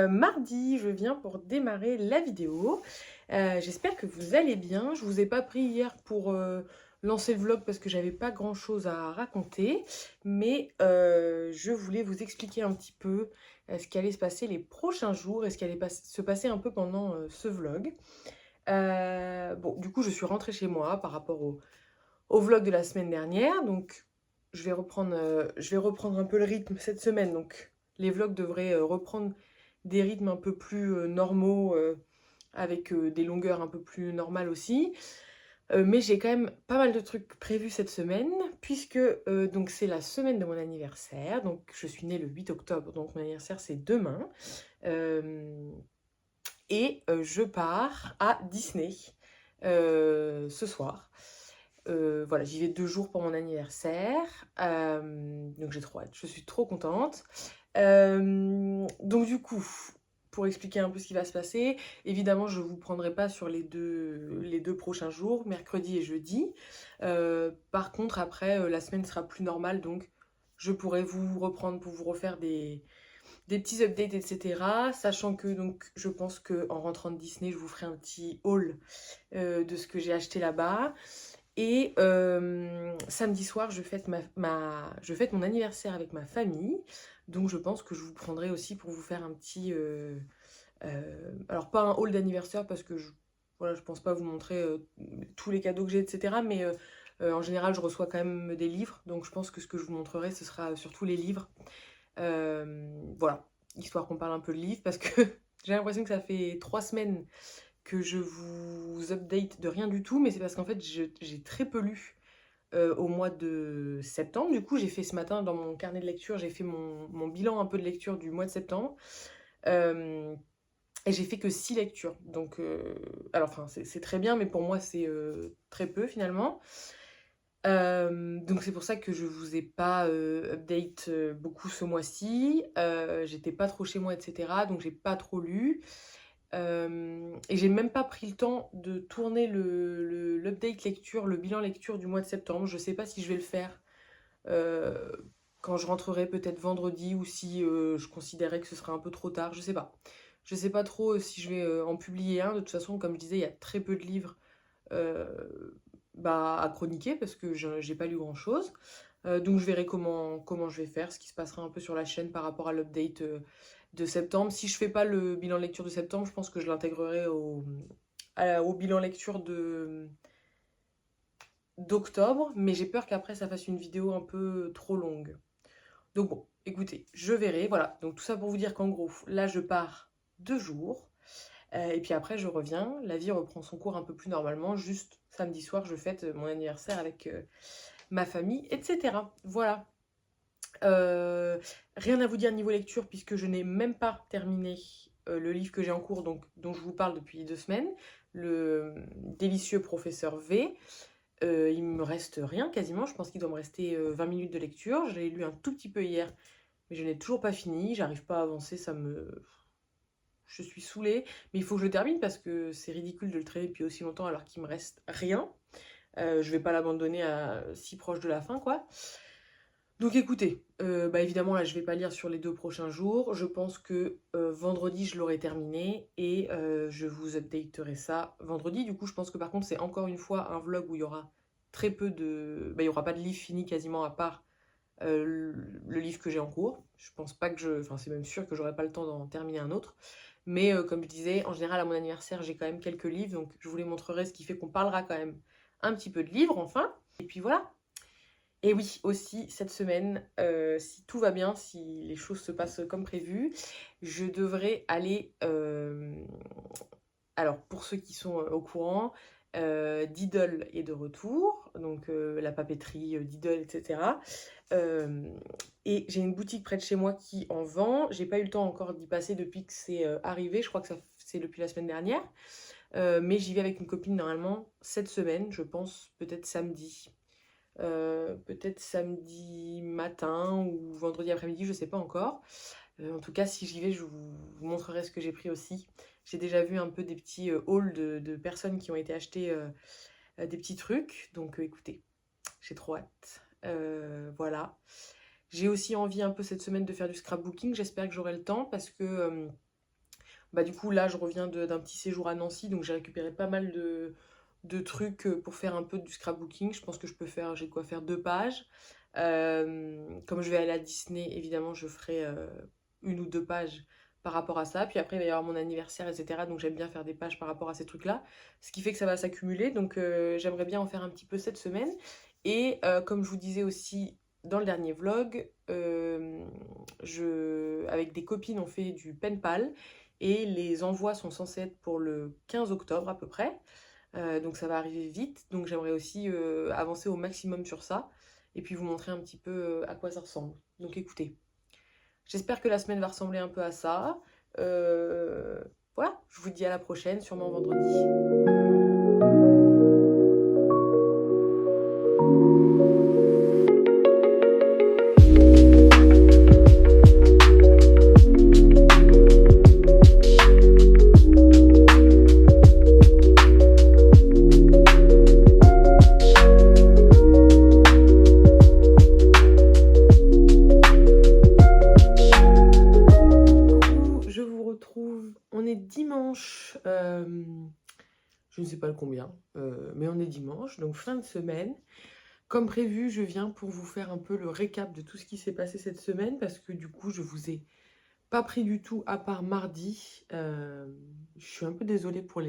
Mardi, je viens pour démarrer la vidéo. J'espère que vous allez bien. Je vous ai pas pris hier pour lancer le vlog parce que j'avais pas grand chose à raconter. Mais je voulais vous expliquer un petit peu ce qui allait se passer les prochains jours et ce qui allait se passer un peu pendant ce vlog. Bon, du coup, je suis rentrée chez moi par rapport au vlog de la semaine dernière. Donc, je vais reprendre un peu le rythme cette semaine. Donc, les vlogs devraient reprendre des rythmes un peu plus normaux, avec des longueurs un peu plus normales aussi. Mais j'ai quand même pas mal de trucs prévus cette semaine, puisque donc c'est la semaine de mon anniversaire. Donc, je suis née le 8 octobre, donc mon anniversaire c'est demain. Euh, je pars à Disney ce soir. Voilà, j'y vais 2 jours pour mon anniversaire. Donc j'ai trop hâte, je suis trop contente. Donc du coup, pour expliquer un peu ce qui va se passer, évidemment je ne vous prendrai pas sur les deux prochains jours, mercredi et jeudi. Par contre, après, la semaine sera plus normale, donc je pourrai vous reprendre pour vous refaire des petits updates, etc. Sachant que donc je pense qu'en rentrant de Disney, je vous ferai un petit haul de ce que j'ai acheté là-bas. Et samedi soir, je fête mon anniversaire avec ma famille. Donc je pense que je vous prendrai aussi pour vous faire un petit... alors pas un haul d'anniversaire parce que voilà, je pense pas vous montrer tous les cadeaux que j'ai, etc. Mais en général, je reçois quand même des livres. Donc je pense que ce que je vous montrerai, ce sera surtout les livres. Voilà, histoire qu'on parle un peu de livres parce que j'ai l'impression que ça fait 3 semaines que je vous update de rien du tout, mais c'est parce qu'en fait j'ai très peu lu au mois de septembre. Du coup, j'ai fait ce matin dans mon carnet de lecture, j'ai fait mon bilan un peu de lecture du mois de septembre. Euh, et j'ai fait que 6 lectures. Donc, alors, enfin, c'est très bien, mais pour moi, c'est très peu finalement. Donc c'est pour ça que je vous ai pas update beaucoup ce mois-ci. J'étais pas trop chez moi, etc. Donc j'ai pas trop lu. Et j'ai même pas pris le temps de tourner l'update lecture, le bilan lecture du mois de septembre. Je sais pas si je vais le faire euh, quand je rentrerai peut-être vendredi ou si je considérais que ce serait un peu trop tard. Je sais pas. Je sais pas trop si je vais en publier un. De toute façon, comme je disais, il y a très peu de livres euh, à chroniquer parce que j'ai pas lu grand-chose. Donc je verrai comment je vais faire, ce qui se passera un peu sur la chaîne par rapport à l'update de septembre. Si je fais pas le bilan lecture de septembre, je pense que je l'intégrerai au bilan lecture d'octobre, mais j'ai peur qu'après ça fasse une vidéo un peu trop longue. Donc bon, écoutez, je verrai. Voilà, donc tout ça pour vous dire qu'en gros, là je pars 2 jours. Et puis après, je reviens. La vie reprend son cours un peu plus normalement. Juste samedi soir, je fête mon anniversaire avec ma famille, etc. Voilà. Euh, Rien à vous dire niveau lecture, puisque je n'ai même pas terminé le livre que j'ai en cours, donc, dont je vous parle depuis 2 semaines, le délicieux professeur V. Il me reste rien quasiment. Je pense qu'il doit me rester 20 minutes de lecture. Je l'ai lu un tout petit peu hier, mais je n'ai toujours pas fini. J'arrive pas à avancer. Je suis saoulée, mais il faut que je le termine parce que c'est ridicule de le traîner depuis aussi longtemps alors qu'il me reste rien. Je vais pas l'abandonner si proche de la fin, quoi. Donc écoutez, évidemment là je vais pas lire sur les 2 prochains jours. Je pense que vendredi je l'aurai terminé et je vous updaterai ça vendredi. Du coup je pense que par contre c'est encore une fois un vlog où il y aura très peu de... il y aura pas de livre fini quasiment à part le livre que j'ai en cours. Je pense pas que je... Enfin c'est même sûr que j'aurai pas le temps d'en terminer un autre. Mais comme je disais, en général, à mon anniversaire, j'ai quand même quelques livres, donc je vous les montrerai, ce qui fait qu'on parlera quand même un petit peu de livres, enfin. Et puis voilà. Et oui, aussi, cette semaine, si tout va bien, si les choses se passent comme prévu, je devrais aller... Alors, pour ceux qui sont au courant, Diddle est de retour, donc la papeterie Diddle, etc. Euh, et j'ai une boutique près de chez moi qui en vend. J'ai pas eu le temps encore d'y passer depuis que c'est arrivé. Je crois que c'est depuis la semaine dernière. Mais j'y vais avec une copine normalement cette semaine, je pense, peut-être samedi. Peut-être samedi matin ou vendredi après-midi, je sais pas encore. En tout cas, si j'y vais, je vous montrerai ce que j'ai pris aussi. J'ai déjà vu un peu des petits hauls de personnes qui ont été acheter des petits trucs. Donc écoutez, j'ai trop hâte. Voilà. J'ai aussi envie un peu cette semaine de faire du scrapbooking. J'espère que j'aurai le temps parce que Bah, du coup, là, je reviens d'un petit séjour à Nancy, donc j'ai récupéré pas mal de trucs pour faire un peu du scrapbooking. Je pense que j'ai de quoi faire 2 pages. Comme je vais aller à Disney, évidemment, je ferai 1 ou 2 pages par rapport à ça. Puis après, il va y avoir mon anniversaire, etc. Donc j'aime bien faire des pages par rapport à ces trucs-là. Ce qui fait que ça va s'accumuler. Donc j'aimerais bien en faire un petit peu cette semaine. Et comme je vous disais aussi dans le dernier vlog, avec des copines, on fait du pen pal. Et les envois sont censés être pour le 15 octobre à peu près. Donc ça va arriver vite. Donc j'aimerais aussi avancer au maximum sur ça. Et puis vous montrer un petit peu à quoi ça ressemble. Donc écoutez, j'espère que la semaine va ressembler un peu à ça. Euh, voilà, je vous dis à la prochaine, sûrement vendredi. Je vous retrouve, on est dimanche, je ne sais pas le combien, mais on est dimanche, donc fin de semaine. Comme prévu, je viens pour vous faire un peu le récap de tout ce qui s'est passé cette semaine, parce que du coup, je vous ai pas pris du tout à part mardi. Je suis un peu désolée pour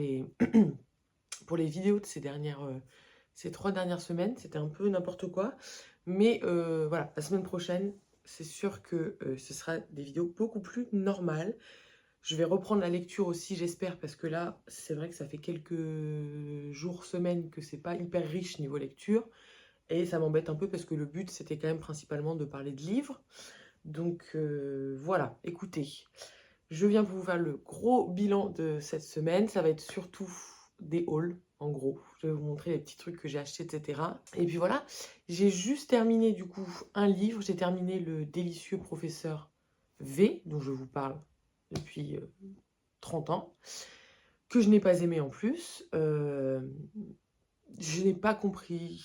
pour les vidéos de ces 3 dernières semaines, c'était un peu n'importe quoi. Mais voilà, la semaine prochaine, c'est sûr que ce sera des vidéos beaucoup plus normales. Je vais reprendre la lecture aussi, j'espère, parce que là, c'est vrai que ça fait quelques jours, semaines que c'est pas hyper riche niveau lecture. Et ça m'embête un peu parce que le but, c'était quand même principalement de parler de livres. Donc voilà, écoutez, je viens pour vous faire le gros bilan de cette semaine. Ça va être surtout des hauls, en gros. Je vais vous montrer les petits trucs que j'ai achetés, etc. Et puis voilà, j'ai juste terminé du coup un livre. J'ai terminé Le délicieux professeur V, dont je vous parle depuis 30 ans, que je n'ai pas aimé en plus. Je n'ai pas compris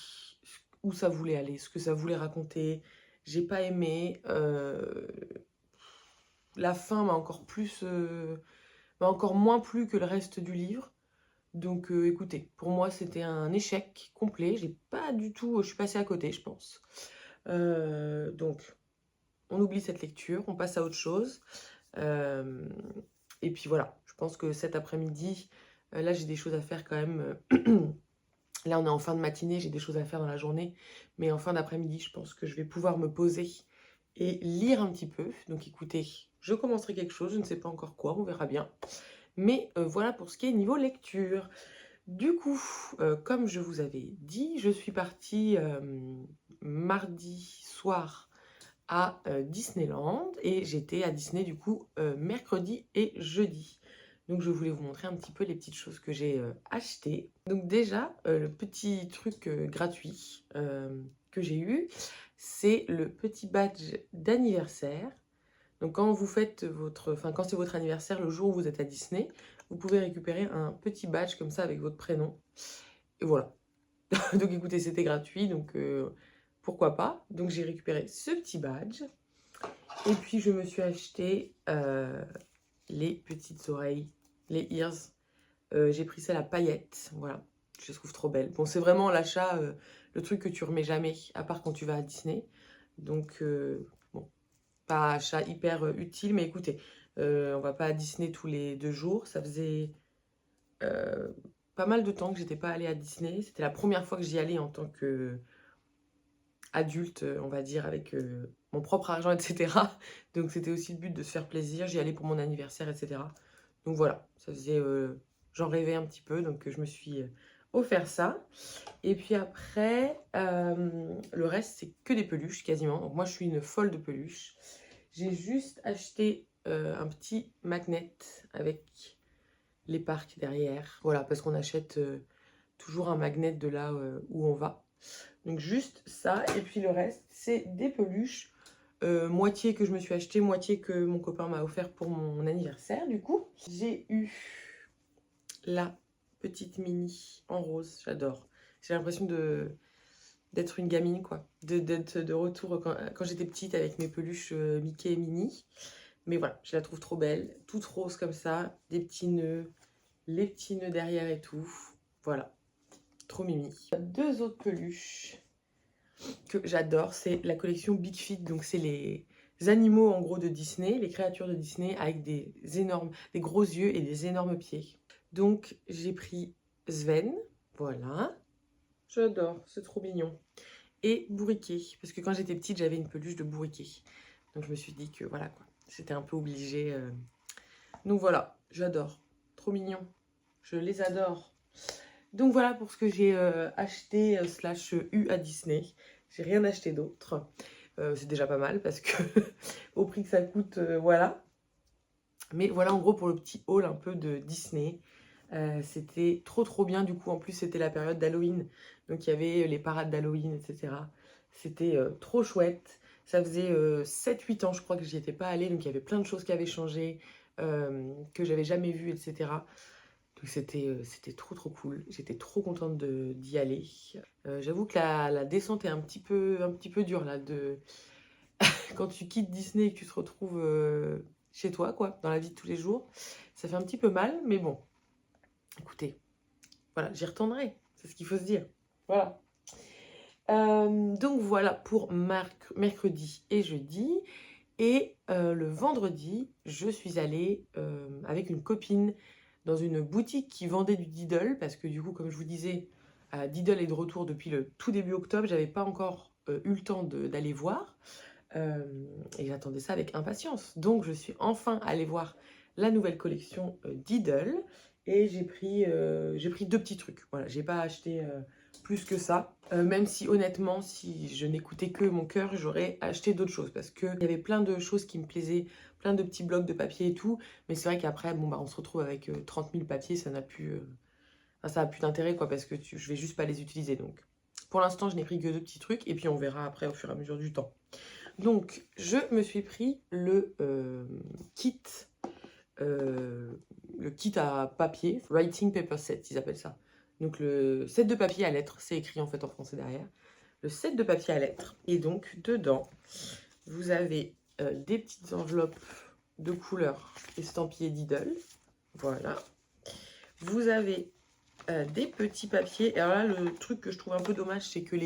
où ça voulait aller, ce que ça voulait raconter. J'ai pas aimé. La fin m'a encore moins plu que le reste du livre. Donc écoutez, pour moi c'était un échec complet. J'ai pas du tout, je suis passée à côté, je pense. Donc on oublie cette lecture, on passe à autre chose. Et puis voilà, je pense que cet après-midi, là j'ai des choses à faire quand même. Là on est en fin de matinée, j'ai des choses à faire dans la journée. Mais en fin d'après-midi, je pense que je vais pouvoir me poser et lire un petit peu. Donc écoutez, je commencerai quelque chose, je ne sais pas encore quoi, on verra bien. Mais voilà pour ce qui est niveau lecture. Du coup, comme je vous avais dit, je suis partie mardi soir à Disneyland et j'étais à Disney du coup mercredi et jeudi. Donc je voulais vous montrer un petit peu les petites choses que j'ai achetées. Donc déjà, le petit truc gratuit que j'ai eu, c'est le petit badge d'anniversaire. Donc quand vous faites quand c'est votre anniversaire, le jour où vous êtes à Disney, vous pouvez récupérer un petit badge comme ça avec votre prénom. Et voilà. Donc écoutez, c'était gratuit, donc pourquoi pas. Donc j'ai récupéré ce petit badge. Et puis je me suis acheté les petites oreilles, les ears. J'ai pris celle à paillettes, voilà. Je les trouve trop belles. Bon, c'est vraiment l'achat, le truc que tu remets jamais, à part quand tu vas à Disney. Donc bon, pas achat hyper utile, mais écoutez, on va pas à Disney tous les 2 jours. Ça faisait pas mal de temps que j'étais pas allée à Disney. C'était la première fois que j'y allais en tant que adulte, on va dire, avec mon propre argent, etc. Donc c'était aussi le but de se faire plaisir. J'y allais pour mon anniversaire, etc. Donc voilà, ça faisait... j'en rêvais un petit peu, donc je me suis offert ça. Et puis après, le reste, c'est que des peluches, quasiment. Donc moi, je suis une folle de peluches. J'ai juste acheté un petit magnet avec les parcs derrière. Voilà, parce qu'on achète toujours un magnet de là où on va. Donc juste ça, et puis le reste, c'est des peluches. Moitié que je me suis acheté, moitié que mon copain m'a offert pour mon anniversaire, du coup. J'ai eu la petite Minnie en rose, j'adore. J'ai l'impression d'être une gamine, quoi. D'être de retour quand j'étais petite avec mes peluches Mickey et Minnie. Mais voilà, je la trouve trop belle, toute rose comme ça, des petits nœuds, les petits nœuds derrière et tout. Voilà, trop mimi. Deux autres peluches que j'adore, c'est la collection Big Feet. Donc c'est les animaux en gros de Disney, les créatures de Disney avec des gros yeux et des énormes pieds. Donc j'ai pris Sven, voilà. J'adore, c'est trop mignon. Et Bourriquet, parce que quand j'étais petite, j'avais une peluche de Bourriquet. Donc je me suis dit que voilà quoi, c'était un peu obligé. Donc voilà, j'adore, trop mignon, je les adore. Donc voilà pour ce que j'ai acheté slash eu à Disney. J'ai rien acheté d'autre. C'est déjà pas mal parce que au prix que ça coûte, voilà. Mais voilà en gros pour le petit haul un peu de Disney. C'était trop bien, du coup en plus c'était la période d'Halloween, donc il y avait les parades d'Halloween, etc. C'était trop chouette. Ça faisait 7-8 ans je crois que j'y étais pas allée, donc il y avait plein de choses qui avaient changé, que j'avais jamais vues, etc. Donc c'était trop cool, j'étais trop contente d'y aller. J'avoue que la descente est un petit peu dure là, quand tu quittes Disney et que tu te retrouves chez toi, quoi, dans la vie de tous les jours. Ça fait un petit peu mal, mais bon. Écoutez, voilà, j'y retournerai, c'est ce qu'il faut se dire. Voilà. Donc voilà pour mercredi et jeudi. Et le vendredi, je suis allée avec une copine dans une boutique qui vendait du Diddle, parce que du coup, comme je vous disais, Diddle est de retour depuis le tout début octobre. J'avais pas encore eu le temps d'aller voir. Et j'attendais ça avec impatience. Donc je suis enfin allée voir la nouvelle collection Diddle. Et j'ai pris deux petits trucs. Voilà, j'ai pas acheté plus que ça. Même si honnêtement, si je n'écoutais que mon cœur, j'aurais acheté d'autres choses. Parce qu'il y avait plein de choses qui me plaisaient, plein de petits blocs de papier et tout. Mais c'est vrai qu'après, bon, bah, on se retrouve avec 30 000 papiers, ça n'a plus, ça a plus d'intérêt, quoi, parce que je vais juste pas les utiliser. Donc pour l'instant, je n'ai pris que deux petits trucs. Et puis on verra après au fur et à mesure du temps. Donc, je me suis pris le kit à papier, writing paper set, ils appellent ça. Donc, le set de papier à lettres, c'est écrit en fait en français derrière. Le set de papier à lettres. Et donc, dedans, vous avez des petites enveloppes de couleur estampillées Diddle. Voilà. Vous avez des petits papiers. Et alors là, le truc que je trouve un peu dommage, c'est que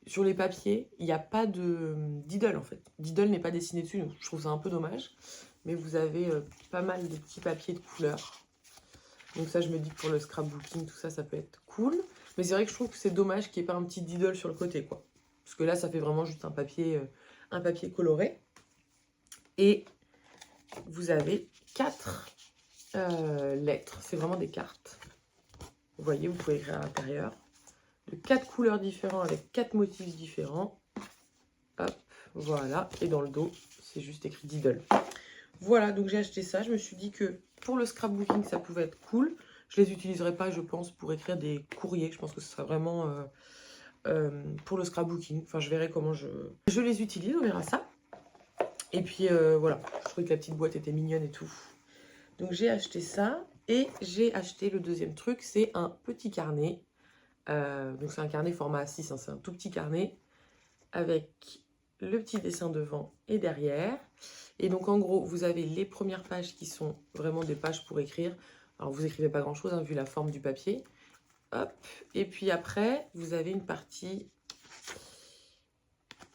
sur les papiers, il n'y a pas de Diddle en fait. Diddle n'est pas dessiné dessus, donc je trouve ça un peu dommage. Mais vous avez pas mal de petits papiers de couleur. Donc ça, je me dis que pour le scrapbooking, tout ça, ça peut être cool. Mais c'est vrai que je trouve que c'est dommage qu'il n'y ait pas un petit Diddle sur le côté, quoi. Parce que là, ça fait vraiment juste un papier coloré. Et vous avez 4 lettres. C'est vraiment des cartes. Vous voyez, vous pouvez écrire à l'intérieur. De 4 couleurs différentes avec 4 motifs différents. Hop, voilà. Et dans le dos, c'est juste écrit Diddle. Voilà, donc j'ai acheté ça. Je me suis dit que pour le scrapbooking, ça pouvait être cool. Je les utiliserai pas, je pense, pour écrire des courriers. Je pense que ce sera vraiment pour le scrapbooking. Enfin, je verrai comment je les utilise, on verra ça. Et puis voilà, je trouvais que la petite boîte était mignonne et tout. Donc j'ai acheté ça. Et j'ai acheté le deuxième truc, c'est un petit carnet. Donc c'est un carnet format A6, hein, c'est un tout petit carnet avec le petit dessin devant et derrière. Et donc en gros, vous avez les premières pages qui sont vraiment des pages pour écrire. Alors vous écrivez pas grand chose, hein, vu la forme du papier. Hop. Et puis après, vous avez une partie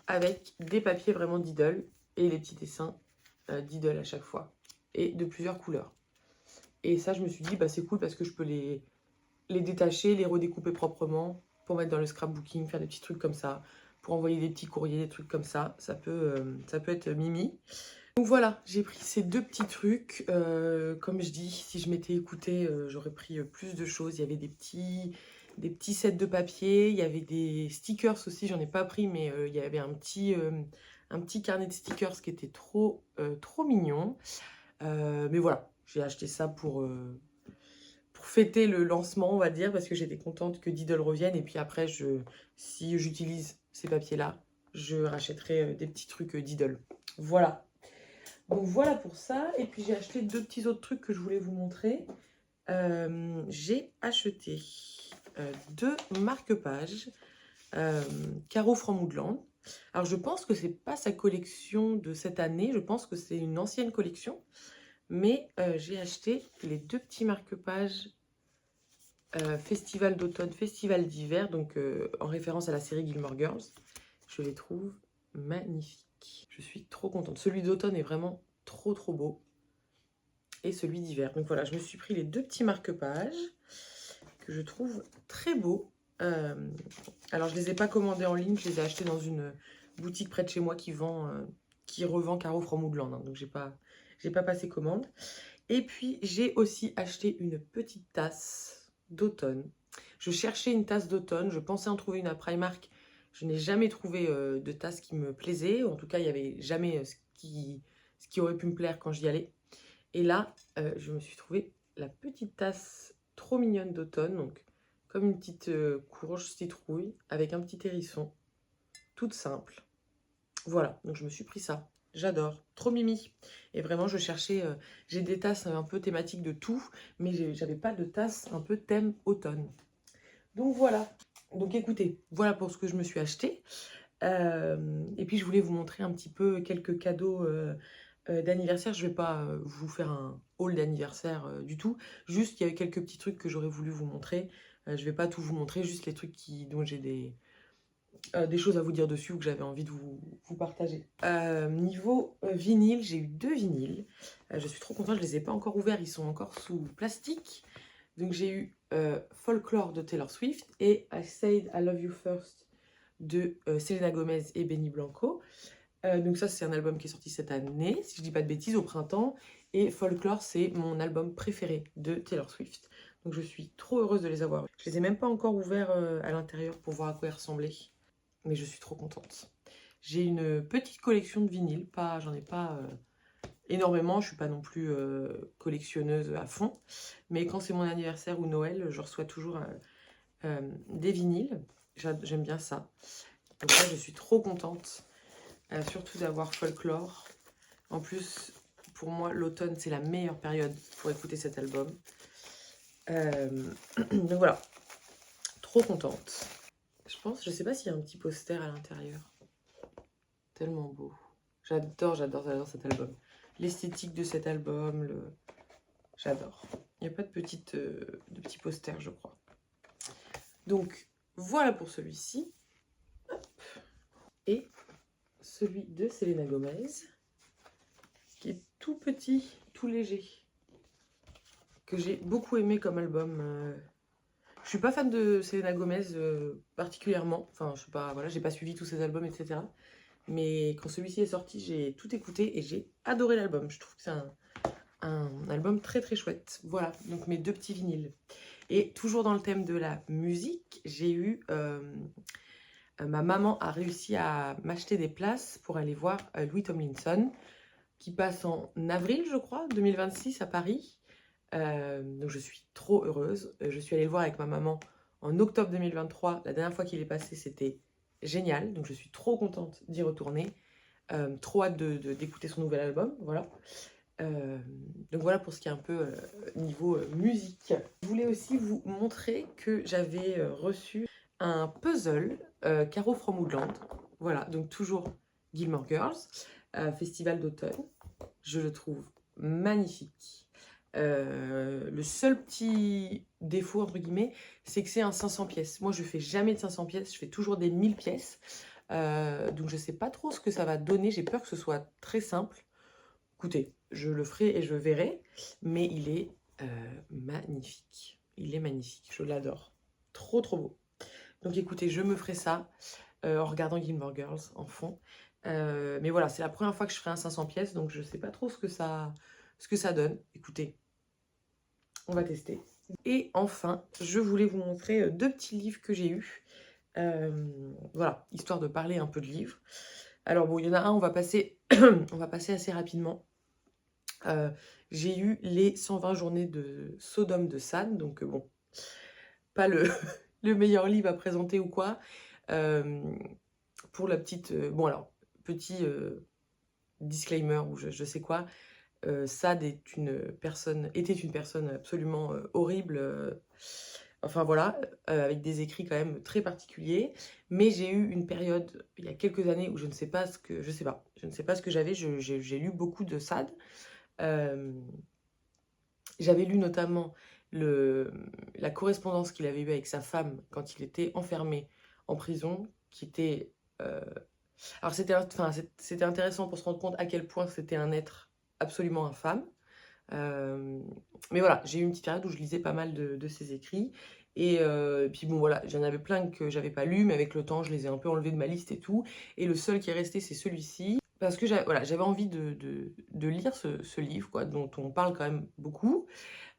avec des papiers vraiment Diddle et les petits dessins Diddle à chaque fois. Et de plusieurs couleurs. Et ça, je me suis dit, bah, c'est cool parce que je peux les détacher, les redécouper proprement pour mettre dans le scrapbooking, faire des petits trucs comme ça, pour envoyer des petits courriers, des trucs comme ça. Ça peut être mimi. Donc voilà, j'ai pris ces deux petits trucs. Comme je dis, si je m'étais écoutée, j'aurais pris plus de choses. Il y avait des petits sets de papier, il y avait des stickers aussi, j'en ai pas pris, mais il y avait un petit carnet de stickers qui était trop mignon. Mais voilà, j'ai acheté ça pour fêter le lancement, on va dire, parce que j'étais contente que Diddle revienne. Et puis après, si j'utilise ces papiers-là, je rachèterai des petits trucs Diddle. Voilà. Donc voilà pour ça. Et puis j'ai acheté deux petits autres trucs que je voulais vous montrer. J'ai acheté deux marque-pages Caro from Woodland. Alors je pense que c'est pas sa collection de cette année, je pense que c'est une ancienne collection. Mais j'ai acheté les 2 petits marque-pages Festival d'automne, Festival d'hiver, donc en référence à la série Gilmore Girls. Je les trouve magnifiques. Je suis trop contente. Celui d'automne est vraiment trop trop beau. Et celui d'hiver. Donc voilà, je me suis pris les 2 petits marque-pages que je trouve très beaux. Alors je les ai pas commandés en ligne, je les ai achetés dans une boutique près de chez moi qui revend Caro from Woodland. Hein, donc j'ai pas passé commande. Et puis j'ai aussi acheté une petite tasse d'automne. Je cherchais une tasse d'automne, je pensais en trouver une à Primark. Je n'ai jamais trouvé de tasse qui me plaisait. En tout cas, il n'y avait jamais ce qui aurait pu me plaire quand j'y allais. Et là, je me suis trouvé la petite tasse trop mignonne d'automne. Donc, comme une petite courge citrouille avec un petit hérisson. Toute simple. Voilà, donc je me suis pris ça. J'adore, trop mimi. Et vraiment, je cherchais, j'ai des tasses un peu thématiques de tout, mais j'avais pas de tasse un peu thème automne. Donc voilà. Donc écoutez, voilà pour ce que je me suis acheté. Et puis je voulais vous montrer un petit peu quelques cadeaux d'anniversaire. Je vais pas vous faire un haul d'anniversaire du tout. Juste, il y avait quelques petits trucs que j'aurais voulu vous montrer. Je vais pas tout vous montrer, juste les trucs dont j'ai des choses à vous dire dessus ou que j'avais envie de vous partager. Niveau vinyle, j'ai eu 2 vinyles. Je suis trop contente, je les ai pas encore ouverts, ils sont encore sous plastique. Donc j'ai eu Folklore de Taylor Swift et I Said I Love You First de Selena Gomez et Benny Blanco. Donc ça, c'est un album qui est sorti cette année, si je dis pas de bêtises, au printemps. Et Folklore, c'est mon album préféré de Taylor Swift. Donc je suis trop heureuse de les avoir. Je les ai même pas encore ouverts à l'intérieur pour voir à quoi ils ressemblaient. Mais je suis trop contente. J'ai une petite collection de vinyles, j'en ai pas énormément, je suis pas non plus collectionneuse à fond, mais quand c'est mon anniversaire ou Noël, je reçois toujours des vinyles, j'aime bien ça. Donc là, je suis trop contente, surtout d'avoir Folklore. En plus, pour moi, l'automne, c'est la meilleure période pour écouter cet album. Donc voilà, trop contente. Je sais pas s'il y a un petit poster à l'intérieur. Tellement beau. J'adore cet album. L'esthétique de cet album, j'adore. Il n'y a pas de petits posters, je crois. Donc, voilà pour celui-ci. Et celui de Selena Gomez, qui est tout petit, tout léger, que j'ai beaucoup aimé comme album. Je suis pas fan de Selena Gomez particulièrement. Enfin, je sais pas, voilà, j'ai pas suivi tous ses albums, etc. Mais quand celui-ci est sorti, j'ai tout écouté et j'ai adoré l'album. Je trouve que c'est un album très très chouette. Voilà, donc mes 2 petits vinyles. Et toujours dans le thème de la musique, j'ai eu... ma maman a réussi à m'acheter des places pour aller voir Louis Tomlinson, qui passe en avril, je crois, 2026 à Paris. Donc je suis trop heureuse. Je suis allée le voir avec ma maman en octobre 2023. La dernière fois qu'il est passé, c'était génial. Donc je suis trop contente d'y retourner. Trop hâte d'écouter son nouvel album. Voilà. Donc voilà pour ce qui est un peu niveau musique. Je voulais aussi vous montrer que j'avais reçu un puzzle Caro from Woodland. Voilà, donc toujours Gilmore Girls, Festival d'automne. Je le trouve magnifique. Le seul petit défaut, entre guillemets, c'est que c'est un 500 pièces. Moi, je fais jamais de 500 pièces, je fais toujours des 1000 pièces. Donc, je sais pas trop ce que ça va donner. J'ai peur que ce soit très simple. Écoutez, je le ferai et je verrai. Mais il est magnifique. Il est magnifique, je l'adore. Trop, trop beau. Donc, écoutez, je me ferai ça en regardant Gilmore Girls en fond. Mais voilà, c'est la première fois que je ferai un 500 pièces, donc je sais pas trop ce que ça donne. Écoutez, on va tester. Et enfin, je voulais vous montrer 2 petits livres que j'ai eus. Voilà, histoire de parler un peu de livres. Alors bon, il y en a un, on va passer assez rapidement. J'ai eu les 120 journées de Sodome de Sade, donc bon, pas le, le meilleur livre à présenter ou quoi. Pour la petite... bon alors, petit disclaimer ou je sais quoi, Sade était une personne absolument horrible, Enfin voilà, avec des écrits quand même très particuliers. Mais j'ai eu une période, il y a quelques années, où je ne sais pas ce que... Je sais pas. Je ne sais pas ce que j'avais. J'ai lu beaucoup de Sade. Euh, J'avais lu notamment la correspondance qu'il avait eue avec sa femme quand il était enfermé en prison, qui était... Alors c'était intéressant pour se rendre compte à quel point c'était un être absolument infâme. Mais voilà, j'ai eu une petite période où je lisais pas mal de ses écrits. Et puis bon voilà, j'en avais plein que j'avais pas lus, mais avec le temps, je les ai un peu enlevés de ma liste et tout. Et le seul qui est resté, c'est celui-ci. Parce que voilà, j'avais envie de lire ce livre, quoi, dont on parle quand même beaucoup.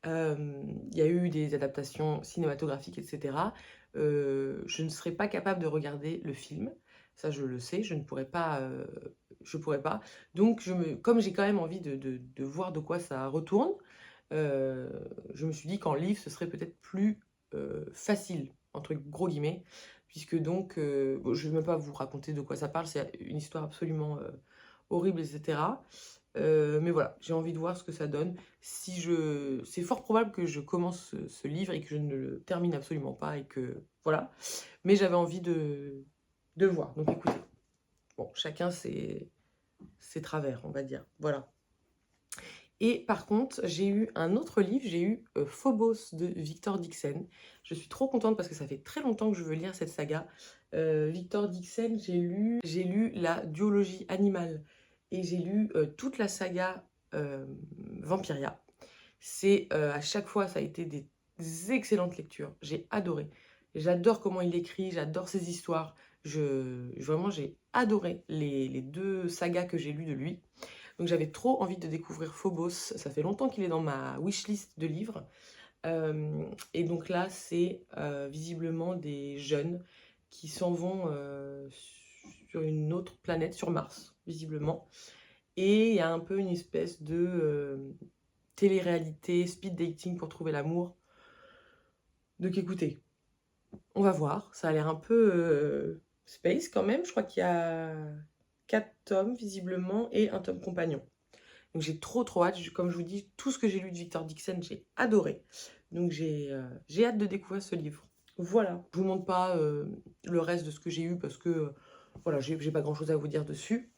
Il y a eu des adaptations cinématographiques, etc. Je ne serais pas capable de regarder le film. Ça, je le sais, je ne pourrais pas... je pourrais pas. Donc, comme j'ai quand même envie de voir de quoi ça retourne, je me suis dit qu'en livre, ce serait peut-être plus facile, entre gros guillemets, puisque donc, bon, je ne vais même pas vous raconter de quoi ça parle, c'est une histoire absolument horrible, etc. Mais voilà, j'ai envie de voir ce que ça donne. C'est fort probable que je commence ce livre et que je ne le termine absolument pas et que... Voilà. Mais j'avais envie de voir. Donc écoutez, bon, chacun ses travers, on va dire. Voilà. Et par contre, j'ai eu un autre livre, j'ai eu Phobos de Victor Dixon. Je suis trop contente parce que ça fait très longtemps que je veux lire cette saga. Victor Dixon, j'ai lu la duologie animale et j'ai lu toute la saga Vampiria. À chaque fois, ça a été des excellentes lectures. J'ai adoré. J'adore comment il écrit, j'adore ses histoires. Vraiment, j'ai adoré les deux sagas que j'ai lues de lui. Donc j'avais trop envie de découvrir Phobos. Ça fait longtemps qu'il est dans ma wishlist de livres. Et donc là, c'est visiblement des jeunes qui s'en vont sur une autre planète, sur Mars, visiblement. Et il y a un peu une espèce de télé-réalité, speed dating pour trouver l'amour. Donc écoutez, on va voir. Ça a l'air un peu space quand même. Je crois qu'il y a 4 tomes visiblement et un tome compagnon. Donc j'ai trop hâte. Comme je vous dis, tout ce que j'ai lu de Victor Dixon, j'ai adoré. Donc j'ai hâte de découvrir ce livre. Voilà. Je vous montre pas le reste de ce que j'ai eu parce que voilà, j'ai pas grand chose à vous dire dessus.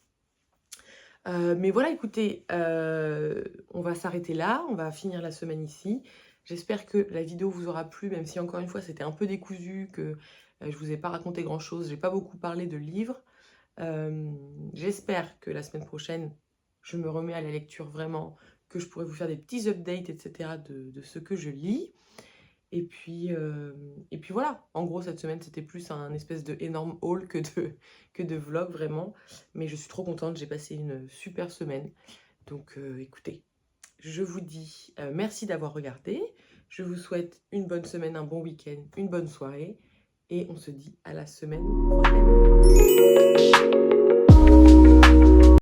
Mais voilà, écoutez, on va s'arrêter là, on va finir la semaine ici. J'espère que la vidéo vous aura plu, même si encore une fois c'était un peu décousu, que je vous ai pas raconté grand chose, j'ai pas beaucoup parlé de livres. J'espère que la semaine prochaine, je me remets à la lecture vraiment, que je pourrai vous faire des petits updates, etc. de ce que je lis. Et puis voilà, en gros cette semaine c'était plus un espèce de énorme haul que de vlog vraiment. Mais je suis trop contente, j'ai passé une super semaine. Donc écoutez, je vous dis merci d'avoir regardé. Je vous souhaite une bonne semaine, un bon week-end, une bonne soirée. Et on se dit à la semaine prochaine.